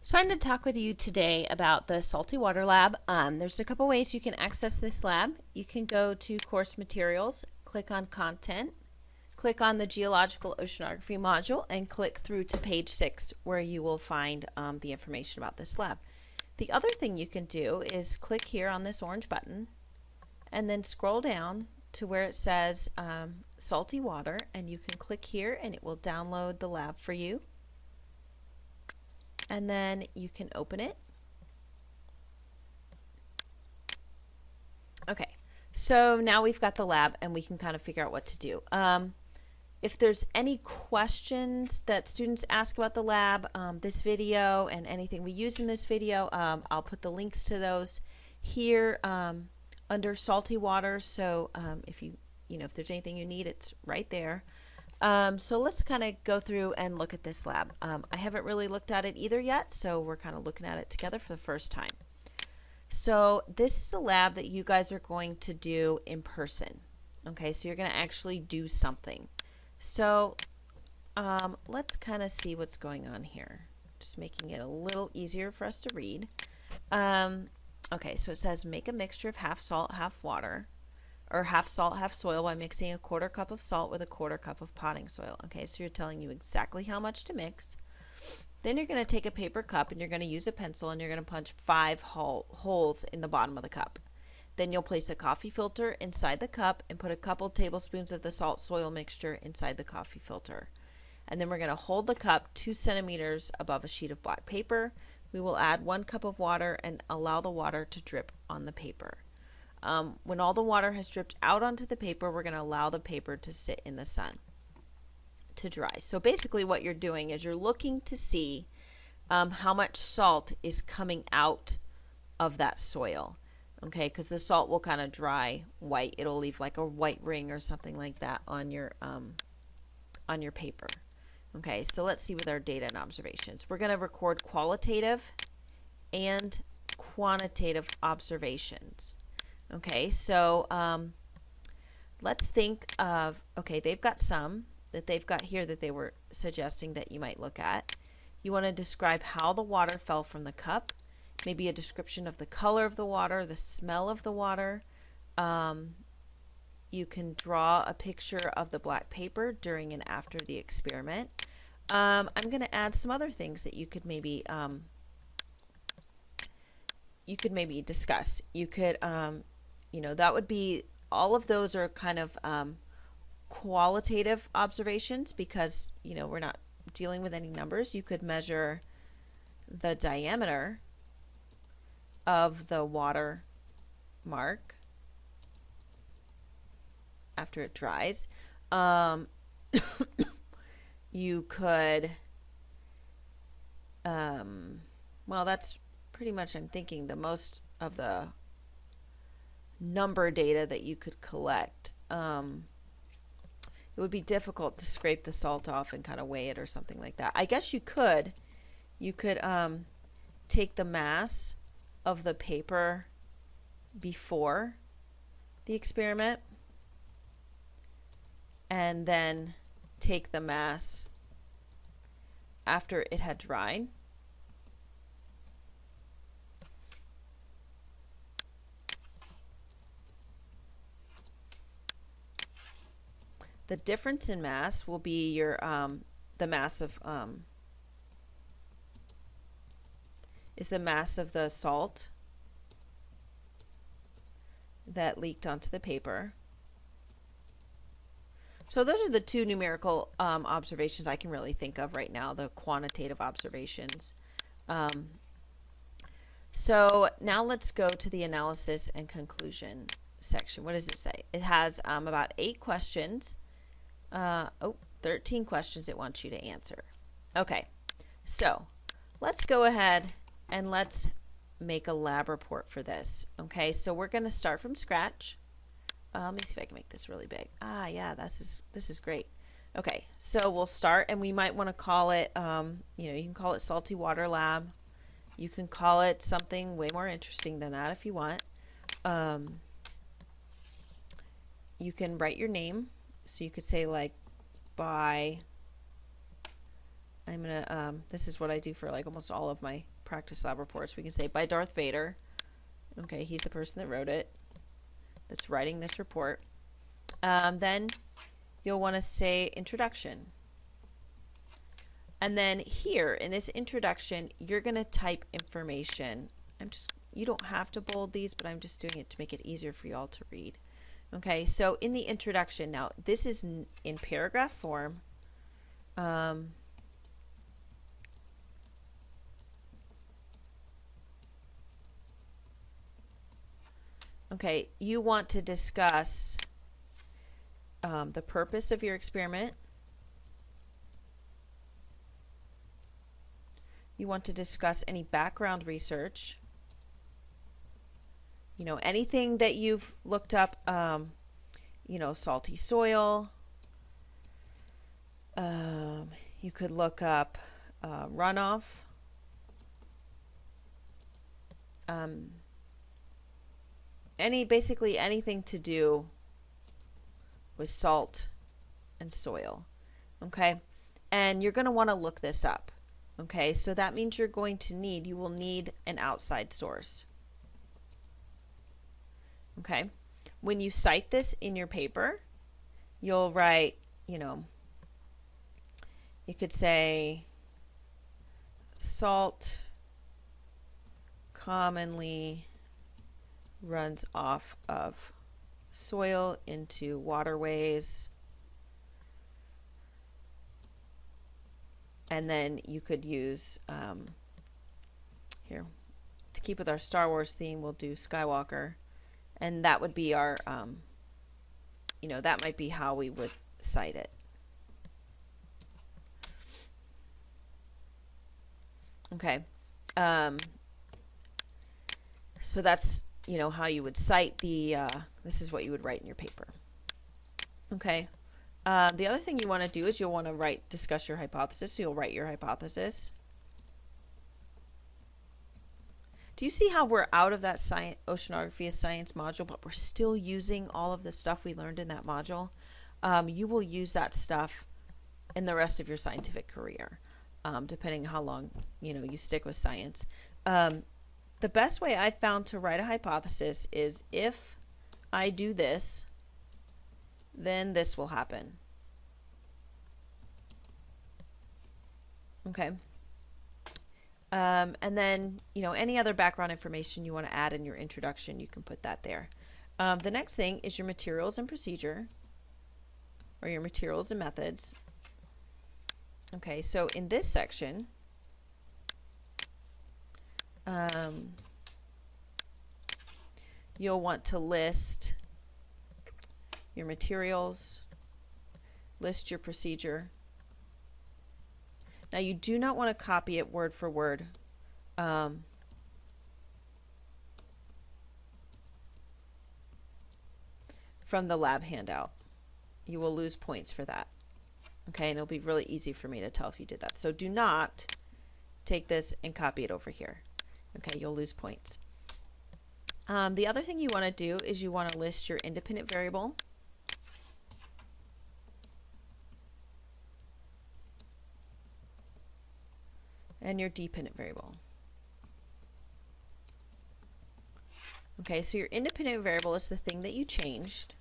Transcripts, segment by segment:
So I'm going to talk with you today about the Salty Water Lab. There's a couple ways you can access this lab. You can go to Course Materials, click on Content, click on the Geological Oceanography module, and click through to page 6 where you will find the information about this lab. The other thing you can do is click here on this orange button and then scroll down to where it says Salty Water, and you can click here and it will download the lab for you. And then you can open it. Okay, so now we've got the lab and we can kind of figure out what to do. If there's any questions that students ask about the lab, this video and anything we use in this video, I'll put the links to those here under Salty Water. So if if there's anything you need, it's right there. So let's kind of go through and look at this lab. I haven't really looked at it either yet, so we're kind of looking at it together for the first time. So this is a lab that you guys are going to do in person. Okay, so you're going to actually do something. So let's kind of see what's going on here. Just making it a little easier for us to read. Okay, so it says make a mixture of half salt, half water, or half salt, half soil by mixing a 1/4 cup of salt with a 1/4 cup of potting soil. Okay, so you're telling you exactly how much to mix. Then you're going to take a paper cup and you're going to use a pencil and you're going to punch 5 holes in the bottom of the cup. Then you'll place a coffee filter inside the cup and put a couple tablespoons of the salt soil mixture inside the coffee filter. And then we're going to hold the cup 2 centimeters above a sheet of black paper. We will add 1 cup of water and allow the water to drip on the paper. When all the water has dripped out onto the paper, we're going to allow the paper to sit in the sun to dry. So basically what you're doing is you're looking to see how much salt is coming out of that soil. Okay, because the salt will kind of dry white. It'll leave like a white ring or something like that on your paper. Okay, so let's see with our data and observations. We're going to record qualitative and quantitative observations. Okay, so let's think of, okay, they've got some that they've got here that they were suggesting that you might look at. You want to describe how the water fell from the cup, maybe a description of the color of the water, the smell of the water. You can draw a picture of the black paper during and after the experiment. I'm going to add some other things that you could maybe discuss. You could that would be, all of those are kind of qualitative observations because we're not dealing with any numbers. You could measure the diameter of the water mark after it dries. You could well, that's pretty much, I'm thinking, the most of the number data that you could collect. It would be difficult to scrape the salt off and kind of weigh it or something like that. I guess you could take the mass of the paper before the experiment and then take the mass after it had dried. The difference in mass will be your the mass of the salt that leaked onto the paper. So those are the two numerical observations I can really think of right now, the quantitative observations. So now let's go to the analysis and conclusion section. What does it say? It has about 8 questions. 13 questions it wants you to answer. Okay, so let's go ahead and let's make a lab report for this. Okay, so we're going to start from scratch. Let me see if I can make this really big. Yeah, this is great. Okay, so we'll start, and we might want to call it, you can call it Salty Water Lab. You can call it something way more interesting than that if you want. You can write your name. So you could say like by I'm going to, this is what I do for like almost all of my practice lab reports. We can say by Darth Vader. Okay, he's the person that wrote it, that's writing this report. Then you'll want to say introduction. And then here in this introduction, you're going to type information. You don't have to bold these, but I'm just doing it to make it easier for you all to read. Okay, so in the introduction, now this is in paragraph form. Okay, you want to discuss the purpose of your experiment. You want to discuss any background research. You know, anything that you've looked up, you know, salty soil. You could look up runoff. Basically anything to do with salt and soil. Okay, and you're going to want to look this up. Okay, so that means you will need an outside source. Okay, when you cite this in your paper, you'll write, you know, you could say salt commonly runs off of soil into waterways. And then you could use, here, to keep with our Star Wars theme, we'll do Skywalker. And that would be our, you know, that might be how we would cite it. Okay. So that's, you know, how you would cite this is what you would write in your paper. Okay. The other thing you want to do is you'll want to discuss your hypothesis. So you'll write your hypothesis. Do you see how we're out of that oceanography as science module, but we're still using all of the stuff we learned in that module? You will use that stuff in the rest of your scientific career, depending how long, you know, you stick with science. The best way I've found to write a hypothesis is if I do this, then this will happen. Okay. And then, you know, any other background information you want to add in your introduction, you can put that there. The next thing is your materials and procedure, or your materials and methods. Okay, so in this section, you'll want to list your materials, list your procedure. Now you do not want to copy it word for word. From the lab handout. You will lose points for that. Okay, and it'll be really easy for me to tell if you did that. So do not take this and copy it over here. Okay, you'll lose points. The other thing you want to do is you want to list your independent variable. And your dependent variable. Okay, so your independent variable is the thing that you changed.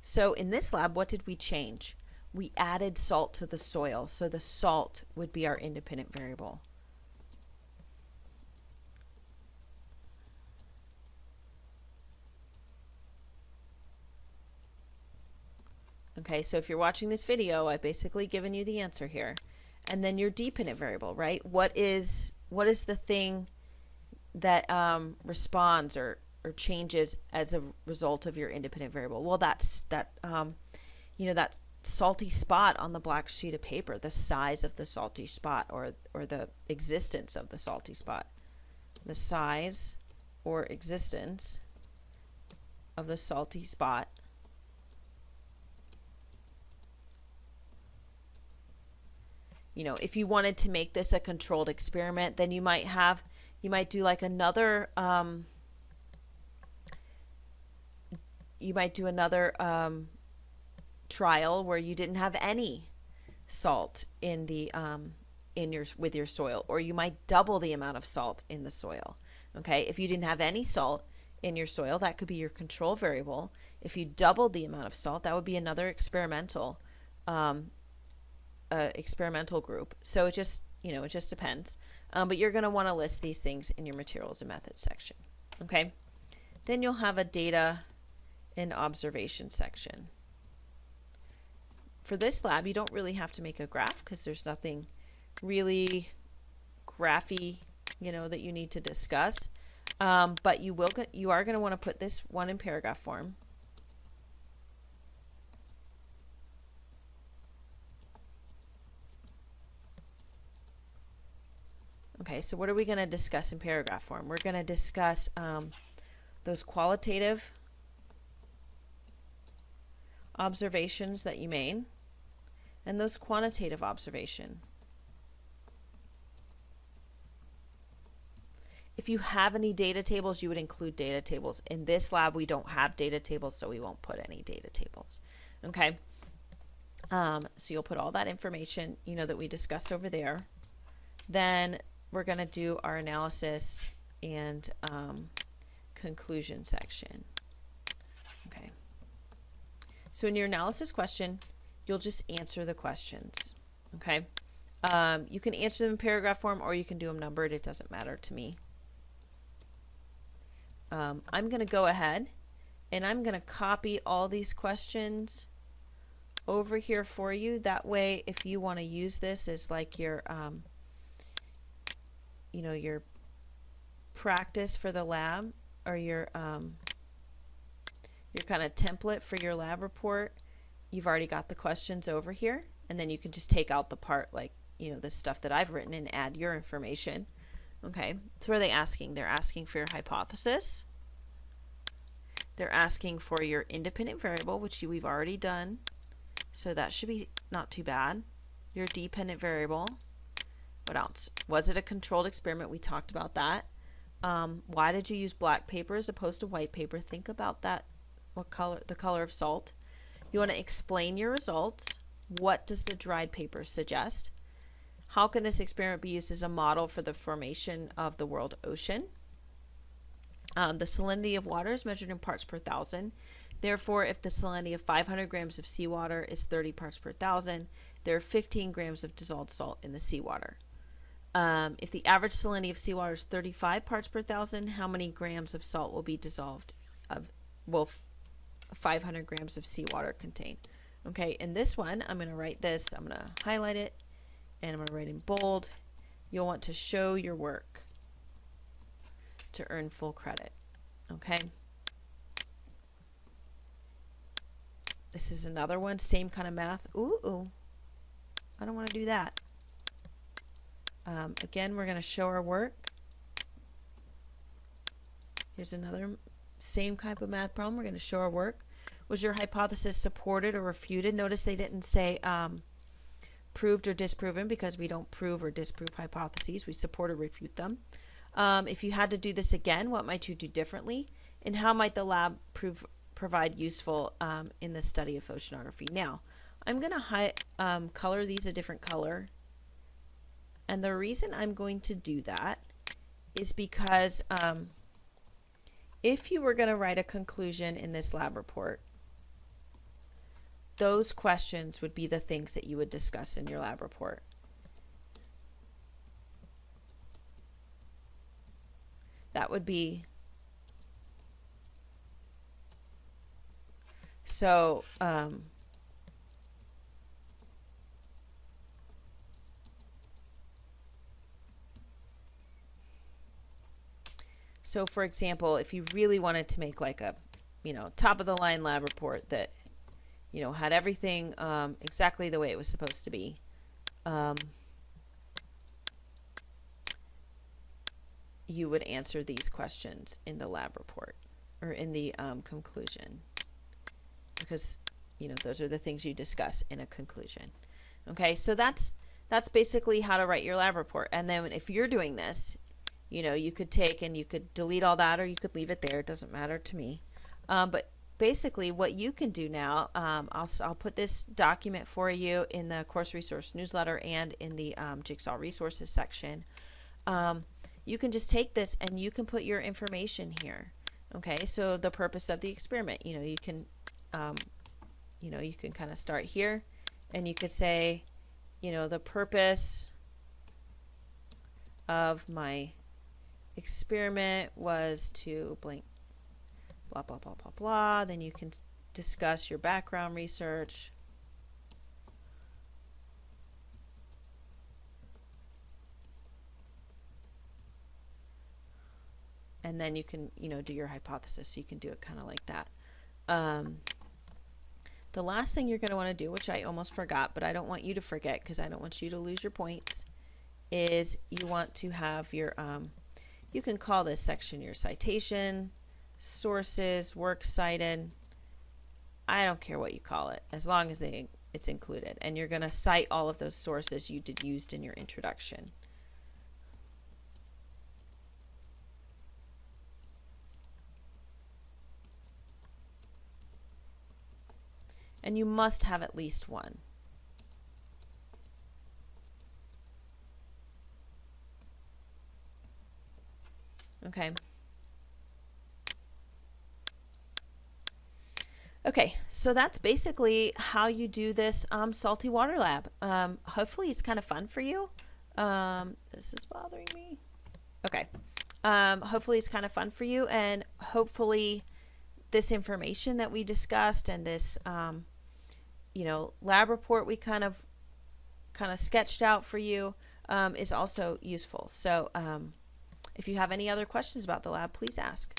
So in this lab, what did we change? We added salt to the soil, so the salt would be our independent variable. Okay, so if you're watching this video, I've basically given you the answer here. And then your dependent variable, right? What is the thing that responds or changes as a result of your independent variable? Well, that's that you know, that salty spot on the black sheet of paper, the size of the salty spot, or the existence of the salty spot. The size or existence of the salty spot you know, if you wanted to make this a controlled experiment, then you might do like another, you might do another trial where you didn't have any salt in the with your soil, or you might double the amount of salt in the soil. Okay, if you didn't have any salt in your soil, that could be your control variable. If you doubled the amount of salt, that would be another experimental group. So it just depends. But you're going to want to list these things in your materials and methods section. Okay, then you'll have a data and observation section. For this lab, you don't really have to make a graph because there's nothing really graphy, that you need to discuss. But you are going to want to put this one in paragraph form. Okay, so what are we going to discuss in paragraph form? We're going to discuss those qualitative observations that you made and those quantitative observations. If you have any data tables, you would include data tables. In this lab, we don't have data tables, so we won't put any data tables. Okay, so you'll put all that information, that we discussed over there. Then we're going to do our analysis and conclusion section. Okay, so in your analysis question, you'll just answer the questions. Okay, you can answer them in paragraph form, or you can do them numbered. It doesn't matter to me. I'm going to go ahead and I'm going to copy all these questions over here for you. That way, if you want to use this as like your your practice for the lab, or your kind of template for your lab report, you've already got the questions over here, and then you can just take out the part like the stuff that I've written and add your information. Okay, so what are they asking? They're asking for your hypothesis. They're asking for your independent variable, which we've already done, so that should be not too bad. Your dependent variable. What else? Was it a controlled experiment? We talked about that. Why did you use black paper as opposed to white paper? Think about that. What color? The color of salt. You want to explain your results. What does the dried paper suggest? How can this experiment be used as a model for the formation of the world ocean? The salinity of water is measured in parts per thousand. Therefore, if the salinity of 500 grams of seawater is 30 parts per thousand, there are 15 grams of dissolved salt in the seawater. If the average salinity of seawater is 35 parts per thousand, how many grams of salt will be dissolved? Will 500 grams of seawater contain? Okay, in this one, I'm going to write this. I'm going to highlight it, and I'm going to write in bold. You'll want to show your work to earn full credit. Okay. This is another one, same kind of math. Ooh, I don't want to do that. Again, we're going to show our work. Here's another same type of math problem. We're going to show our work. Was your hypothesis supported or refuted? Notice they didn't say proved or disproven, because we don't prove or disprove hypotheses. We support or refute them. If you had to do this again, what might you do differently? And how might the lab provide useful in the study of oceanography? Now, I'm going to color these a different color. And the reason I'm going to do that is because if you were going to write a conclusion in this lab report, those questions would be the things that you would discuss in your lab report. That would be so. So for example, if you really wanted to make like a, top of the line lab report that, had everything exactly the way it was supposed to be, you would answer these questions in the lab report or in the conclusion, because, those are the things you discuss in a conclusion. Okay, so that's basically how to write your lab report. And then if you're doing this, you could take and you could delete all that, or you could leave it there. It doesn't matter to me. But basically what you can do now, I'll put this document for you in the course resource newsletter and in the Jigsaw resources section. You can just take this and you can put your information here. Okay, so the purpose of the experiment, you can kind of start here, and you could say, the purpose of my experiment was to blank, blah, blah, blah, blah, blah. Then you can discuss your background research. And then you can, do your hypothesis. So you can do it kind of like that. The last thing you're going to want to do, which I almost forgot, but I don't want you to forget because I don't want you to lose your points, is you want to have your, you can call this section your citation, sources, works cited. I don't care what you call it, as long as it's included. And you're going to cite all of those sources you used in your introduction. And you must have at least one. Okay. Okay, so that's basically how you do this salty water lab. Hopefully it's kind of fun for you. This is bothering me. Okay. Hopefully it's kind of fun for you, and hopefully this information that we discussed and this lab report we kind of sketched out for you is also useful. So if you have any other questions about the lab, please ask.